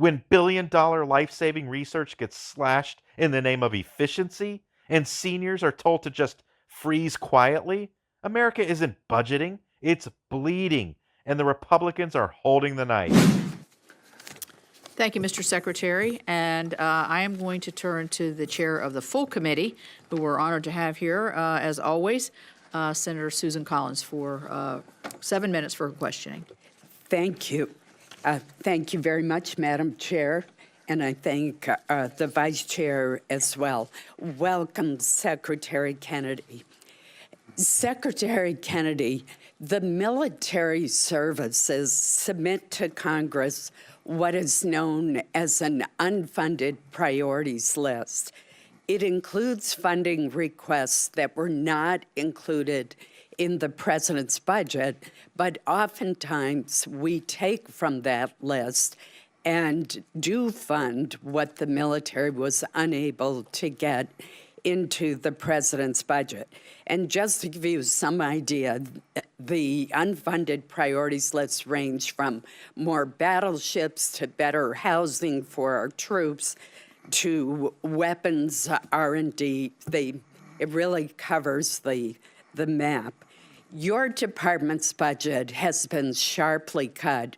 when billion-dollar life-saving research gets slashed in the name of efficiency and seniors are told to just freeze quietly, America isn't budgeting, it's bleeding, and the Republicans are holding the knife. Thank you, Mr. Secretary. And I am going to turn to the chair of the full committee, who we're honored to have here, as always, Senator Susan Collins, for 7 minutes for questioning. Thank you. Thank you very much, Madam Chair, and I thank the Vice Chair as well. Welcome, Secretary Kennedy. Secretary Kennedy, the military services submit to Congress what is known as an unfunded priorities list. It includes funding requests that were not included in the president's budget, but oftentimes we take from that list and do fund what the military was unable to get into the president's budget. And just to give you some idea, the unfunded priorities list range from more battleships to better housing for our troops to weapons R&D. It really covers the map. Your department's budget has been sharply cut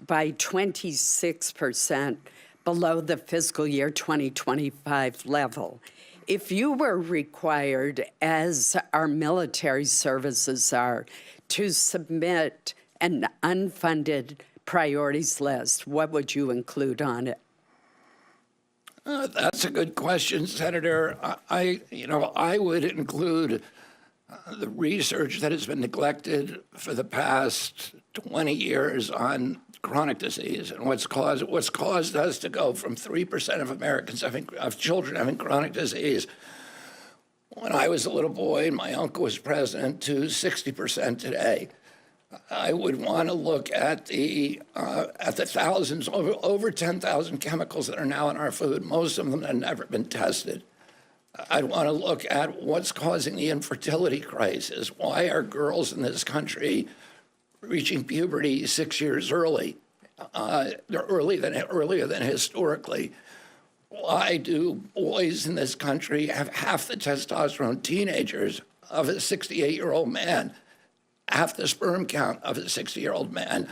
by 26% below the fiscal year 2025 level. If you were required, as our military services are, to submit an unfunded priorities list, what would you include on it? That's a good question, Senator. I would include the research that has been neglected for the past 20 years on chronic disease and what's caused us to go from 3% of Americans of children having chronic disease when I was a little boy and my uncle was president to 60% today. I would want to look at the thousands, over 10,000 chemicals that are now in our food. Most of them have never been tested. I'd want to look at what's causing the infertility crisis. Why are girls in this country reaching puberty 6 years early? They're earlier than historically. Why do boys in this country have half the testosterone teenagers of a 68-year-old man, half the sperm count of a 60-year-old man?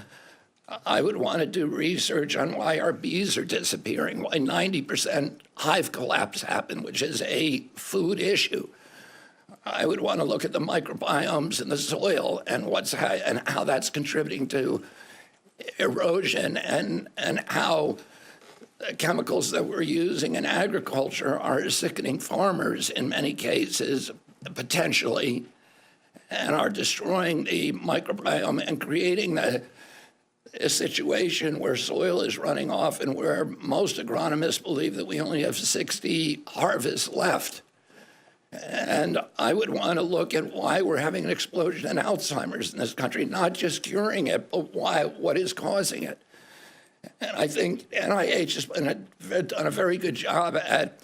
I would want to do research on why our bees are disappearing, why 90% hive collapse happened, which is a food issue. I would want to look at the microbiomes in the soil and how that's contributing to erosion and how chemicals that we're using in agriculture are sickening farmers in many cases, potentially, and are destroying the microbiome and creating a situation where soil is running off and where most agronomists believe that we only have 60 harvests left. And I would want to look at why we're having an explosion in Alzheimer's in this country, not just curing it, but what is causing it. And I think NIH has done a very good job at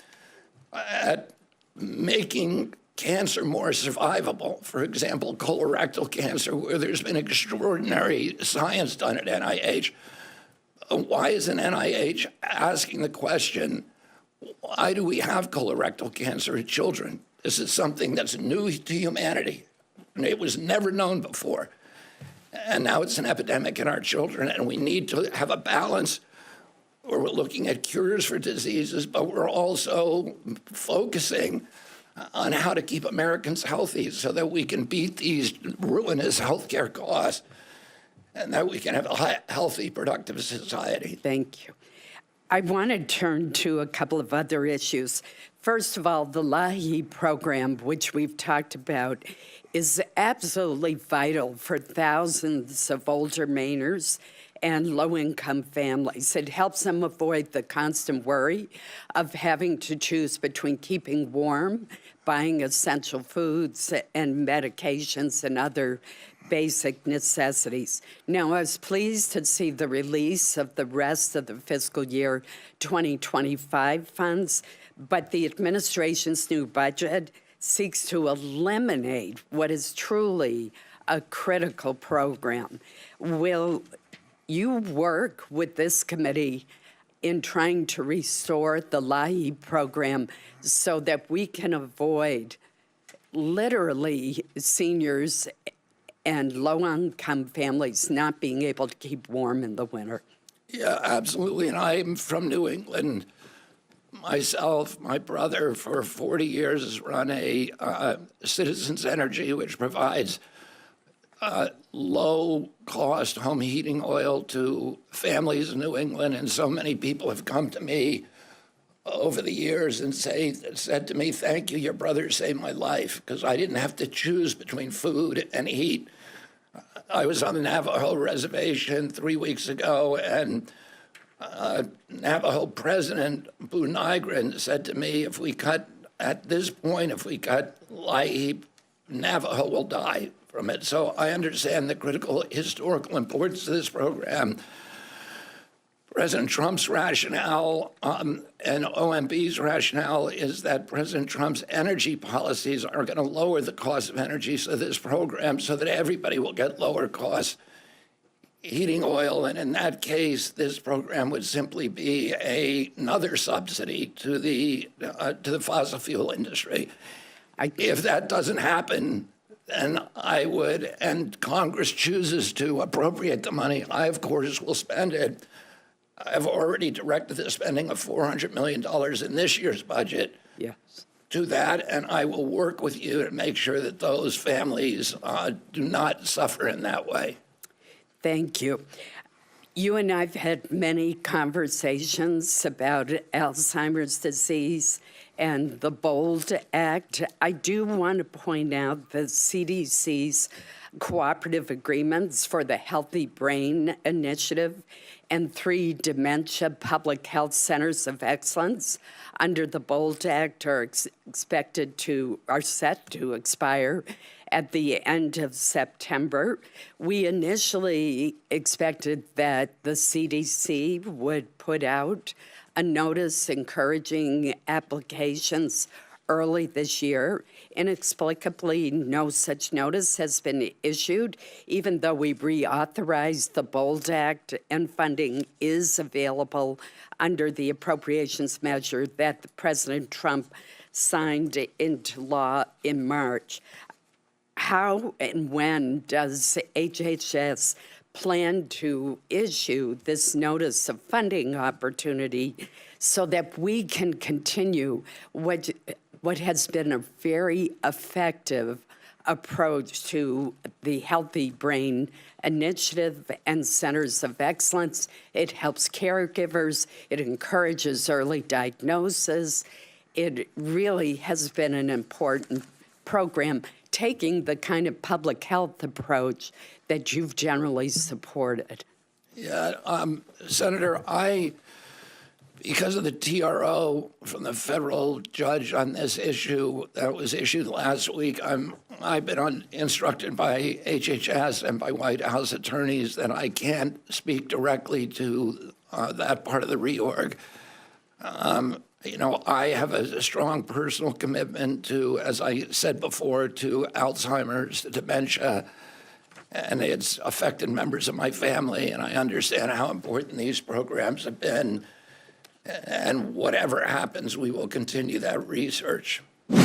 making cancer more survivable. For example, colorectal cancer, where there's been extraordinary science done at NIH. Why isn't NIH asking the question, why do we have colorectal cancer in children? This is something that's new to humanity. It was never known before. And now it's an epidemic in our children, and we need to have a balance where we're looking at cures for diseases, but we're also focusing on how to keep Americans healthy so that we can beat these ruinous healthcare costs and that we can have a healthy, productive society. Thank you. I want to turn to a couple of other issues. First of all, the LAHI program, which we've talked about, is absolutely vital for thousands of older Mainers and low-income families. It helps them avoid the constant worry of having to choose between keeping warm, buying essential foods and medications and other basic necessities. Now, I was pleased to see the release of the rest of the fiscal year 2025 funds, but the administration's new budget seeks to eliminate what is truly a critical program. Will you work with this committee in trying to restore the LAHI program so that we can avoid literally seniors and low-income families not being able to keep warm in the winter. Yeah, absolutely. And I'm from New England. Myself, my brother, for 40 years has run a Citizens Energy, which provides low-cost home heating oil to families in New England. And so many people have come to me over the years and said to me, "Thank you, your brother saved my life," because I didn't have to choose between food and heat. I was on the Navajo reservation 3 weeks ago, and Navajo President Boo Nygren said to me, if we cut LAHI, Navajo will die from it. So I understand the critical historical importance of this program. President Trump's rationale and OMB's rationale is that President Trump's energy policies are going to lower the cost of energy, so this program, so that everybody will get lower cost heating oil. And in that case, this program would simply be another subsidy to the fossil fuel industry. If that doesn't happen, then I would, and Congress chooses to appropriate the money, I, of course, will spend it. I've already directed the spending of $400 million in this year's budget to that, and I will work with you to make sure that those families do not suffer in that way. Thank you. You and I've had many conversations about Alzheimer's disease and the BOLD Act. I do want to point out the CDC's cooperative agreements for the Healthy Brain Initiative and 3 dementia public health centers of excellence under the BOLD Act are set to expire at the end of September. We initially expected that the CDC would put out a notice encouraging applications early this year. Inexplicably, no such notice has been issued, even though we reauthorized the BOLD Act and funding is available under the appropriations measure that President Trump signed into law in March. How and when does HHS plan to issue this notice of funding opportunity so that we can continue what has been a very effective approach to the Healthy Brain Initiative and Centers of Excellence? It helps caregivers. It encourages early diagnosis. It really has been an important program, taking the kind of public health approach that you've generally supported. Yeah, Senator, because of the TRO from the federal judge on this issue that was issued last week, I've been instructed by HHS and by White House attorneys that I can't speak directly to that part of the reorg. I have a strong personal commitment to, as I said before, to Alzheimer's, to dementia, and it's affected members of my family, and I understand how important these programs have been. And whatever happens, we will continue that research.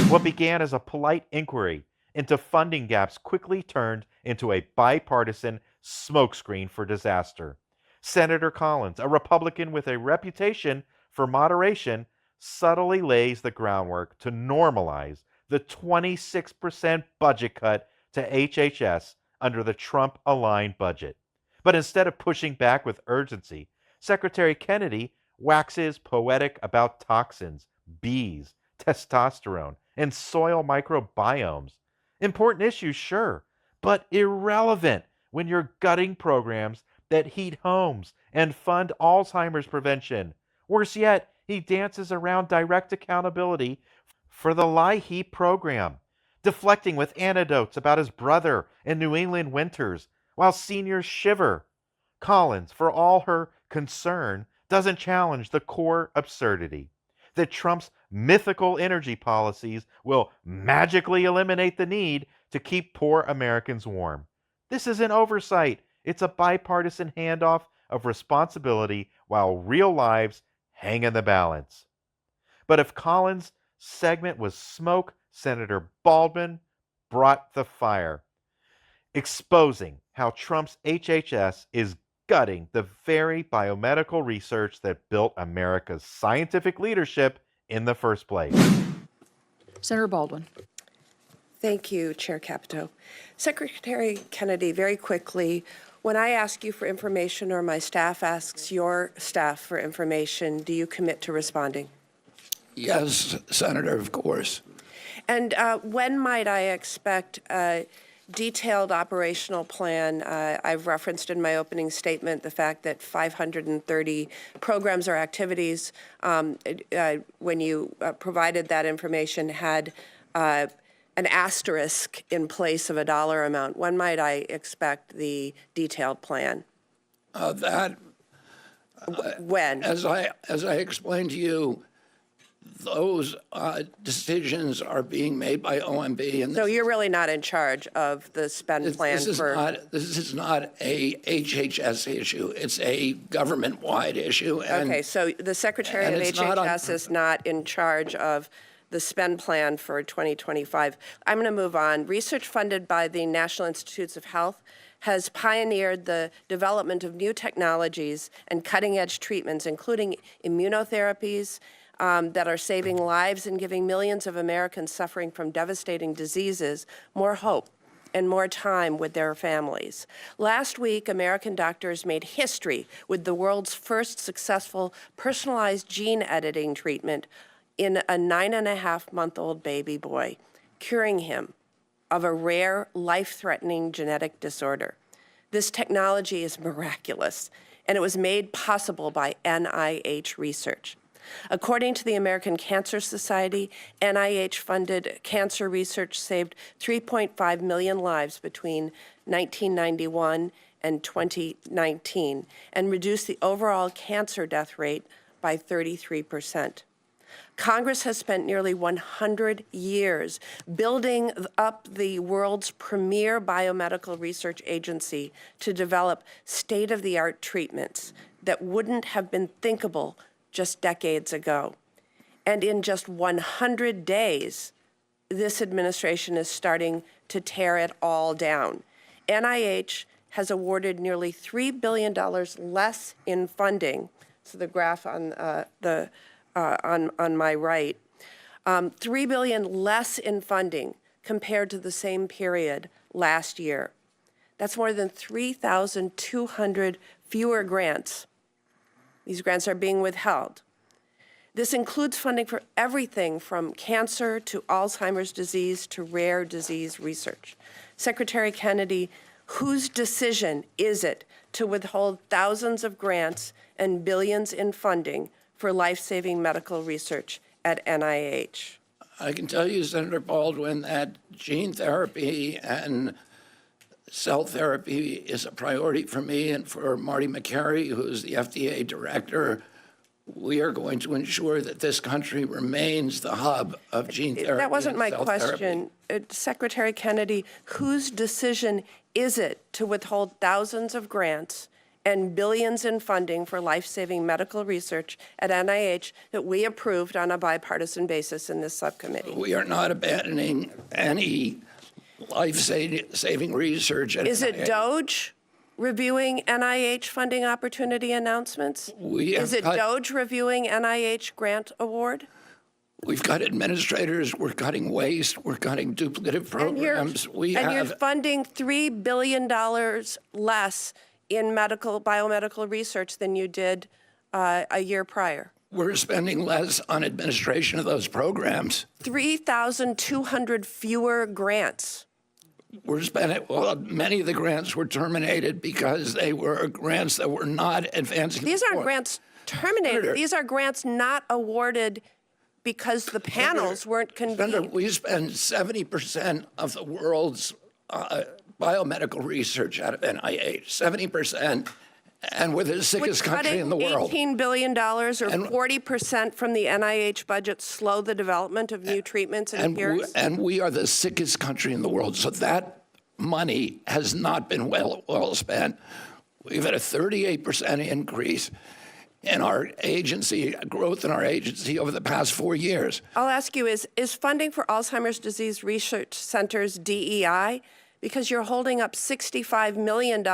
What began as a polite inquiry into funding gaps quickly turned into a bipartisan smokescreen for disaster. Senator Collins, a Republican with a reputation for moderation, subtly lays the groundwork to normalize the 26% budget cut to HHS under the Trump-aligned budget. But instead of pushing back with urgency, Secretary Kennedy waxes poetic about toxins, bees, testosterone, and soil microbiomes. Important issues, sure, but irrelevant when you're gutting programs that heat homes and fund Alzheimer's prevention. Worse yet, he dances around direct accountability for the LAHI program, deflecting with anecdotes about his brother and New England winters while seniors shiver. Collins, for all her concern, doesn't challenge the core absurdity that Trump's mythical energy policies will magically eliminate the need to keep poor Americans warm. This isn't oversight. It's a bipartisan handoff of responsibility while real lives hang in the balance. But if Collins' segment was smoke, Senator Baldwin brought the fire, exposing how Trump's HHS is gutting the very biomedical research that built America's scientific leadership in the first place. Senator Baldwin. Thank you, Chair Capito. Secretary Kennedy, very quickly, when I ask you for information or my staff asks your staff for information, do you commit to responding? Yes, Senator, of course. And when might I expect a detailed operational plan? I've referenced in my opening statement the fact that 530 programs or activities, when you provided that information, had an asterisk in place of a dollar amount. When might I expect the detailed plan? When? As I explained to you, those decisions are being made by OMB. And So you're really not in charge of the spend plan this is not a HHS issue. It's a government-wide issue. Okay, so the Secretary of HHS is not in charge of the spend plan for 2025. I'm going to move on. Research funded by the National Institutes of Health has pioneered the development of new technologies and cutting-edge treatments, including immunotherapies that are saving lives and giving millions of Americans suffering from devastating diseases more hope and more time with their families. Last week, American doctors made history with the world's first successful personalized gene editing treatment in a 9.5-month-old baby boy, curing him of a rare, life-threatening genetic disorder. This technology is miraculous, and it was made possible by NIH research. According to the American Cancer Society, NIH-funded cancer research saved 3.5 million lives between 1991 and 2019 and reduced the overall cancer death rate by 33%. Congress has spent nearly 100 years building up the world's premier biomedical research agency to develop state-of-the-art treatments that wouldn't have been thinkable just decades ago. And in just 100 days, this administration is starting to tear it all down. NIH has awarded nearly $3 billion less in funding. So the graph on on my right, $3 billion less in funding compared to the same period last year. That's more than 3,200 fewer grants. These grants are being withheld. This includes funding for everything from cancer to Alzheimer's disease to rare disease research. Secretary Kennedy, whose decision is it to withhold thousands of grants and billions in funding for life-saving medical research at NIH? I can tell you, Senator Baldwin, that gene therapy and cell therapy is a priority for me and for Marty McCary, who's the FDA director. We are going to ensure that this country remains the hub of gene therapy. That wasn't my question. Secretary Kennedy, whose decision is it to withhold thousands of grants and billions in funding for life-saving medical research at NIH that we approved on a bipartisan basis in this subcommittee? We are not abandoning any life-saving research at NIH. Is it DOGE reviewing NIH funding opportunity announcements? Is it DOGE reviewing NIH grant award? We've got administrators, we're cutting waste, we're cutting duplicative programs. You're funding $3 billion less in biomedical research than you did a year prior. We're spending less on administration of those programs. 3,200 fewer grants. We're spending, well, many of the grants were terminated because they were grants that were not advancing. These aren't grants terminated. These are grants not awarded because the panels weren't convened. We spend 70% of the world's biomedical research out of NIH, 70%, and we're the sickest country in the world. $18 billion or 40% from the NIH budget slow the development of new treatments and cures? And we are the sickest country in the world, so that money has not been well spent. We've had a 38% increase in our agency, growth in our agency over the past 4 years. I'll ask you, is funding for Alzheimer's disease research centers DEI? Because you're holding up $65 million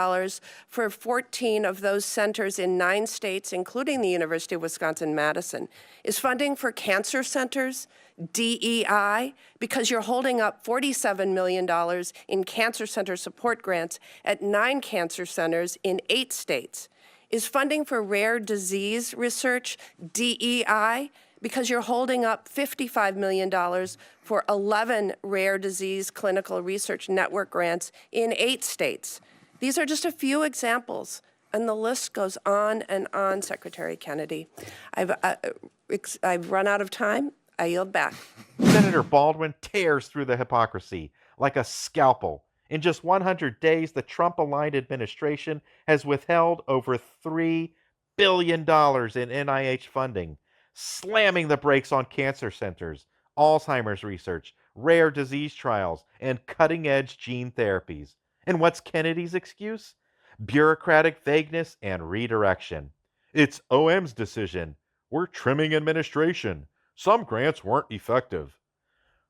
for 14 of those centers in 9 states, including the University of Wisconsin-Madison. Is funding for cancer centers DEI? Because you're holding up $47 million in cancer center support grants at 9 cancer centers in 8 states. Is funding for rare disease research DEI? Because you're holding up $55 million for 11 rare disease clinical research network grants in 8 states. These are just a few examples, and the list goes on and on, Secretary Kennedy. I've run out of time. I yield back. Senator Baldwin tears through the hypocrisy like a scalpel. In just 100 days, the Trump-aligned administration has withheld over $3 billion in NIH funding, slamming the brakes on cancer centers, Alzheimer's research, rare disease trials, and cutting-edge gene therapies. And what's Kennedy's excuse? Bureaucratic vagueness and redirection. It's OM's decision. We're trimming administration. Some grants weren't effective.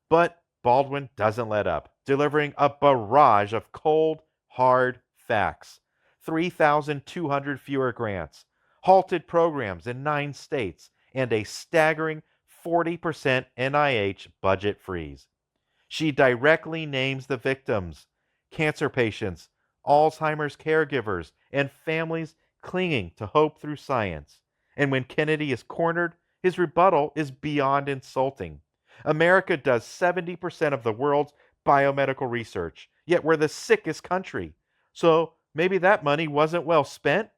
But Baldwin doesn't let up, delivering a barrage of cold, hard facts. 3,200 fewer grants, halted programs in 9 states, and a staggering 40% NIH budget freeze. She directly names the victims: cancer patients, Alzheimer's caregivers, and families clinging to hope through science. And when Kennedy is cornered, his rebuttal is beyond insulting. America does 70% of the world's biomedical research, yet we're the sickest country. So maybe that money wasn't well spent?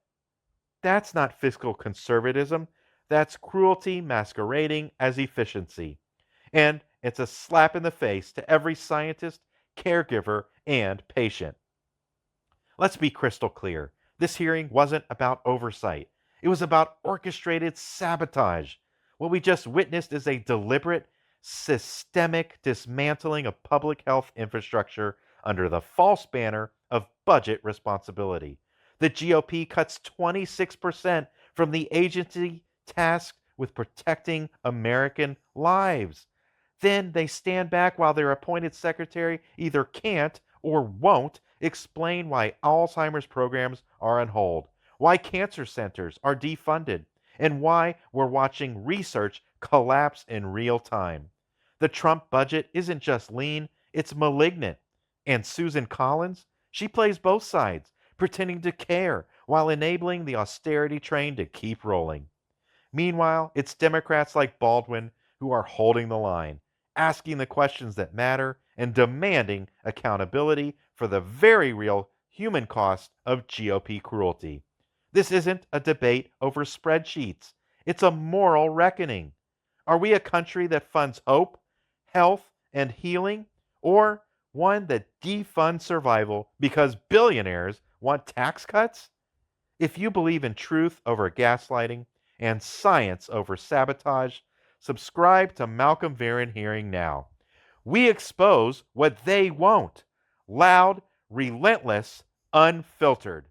That's not fiscal conservatism. That's cruelty masquerading as efficiency. And it's a slap in the face to every scientist, caregiver, and patient. Let's be crystal clear. This hearing wasn't about oversight. It was about orchestrated sabotage. What we just witnessed is a deliberate, systemic dismantling of public health infrastructure under the false banner of budget responsibility. The GOP cuts 26% from the agency tasked with protecting American lives. Then they stand back while their appointed secretary either can't or won't explain why Alzheimer's programs are on hold, why cancer centers are defunded, and why we're watching research collapse in real time. The Trump budget isn't just lean, it's malignant. And Susan Collins, she plays both sides, pretending to care while enabling the austerity train to keep rolling. Meanwhile, it's Democrats like Baldwin who are holding the line, asking the questions that matter and demanding accountability for the very real human cost of GOP cruelty. This isn't a debate over spreadsheets. It's a moral reckoning. Are we a country that funds hope, health, and healing, or one that defunds survival because billionaires want tax cuts? If you believe in truth over gaslighting and science over sabotage, subscribe to Malcolm Varon Hearing now. We expose what they won't. Loud, relentless, unfiltered.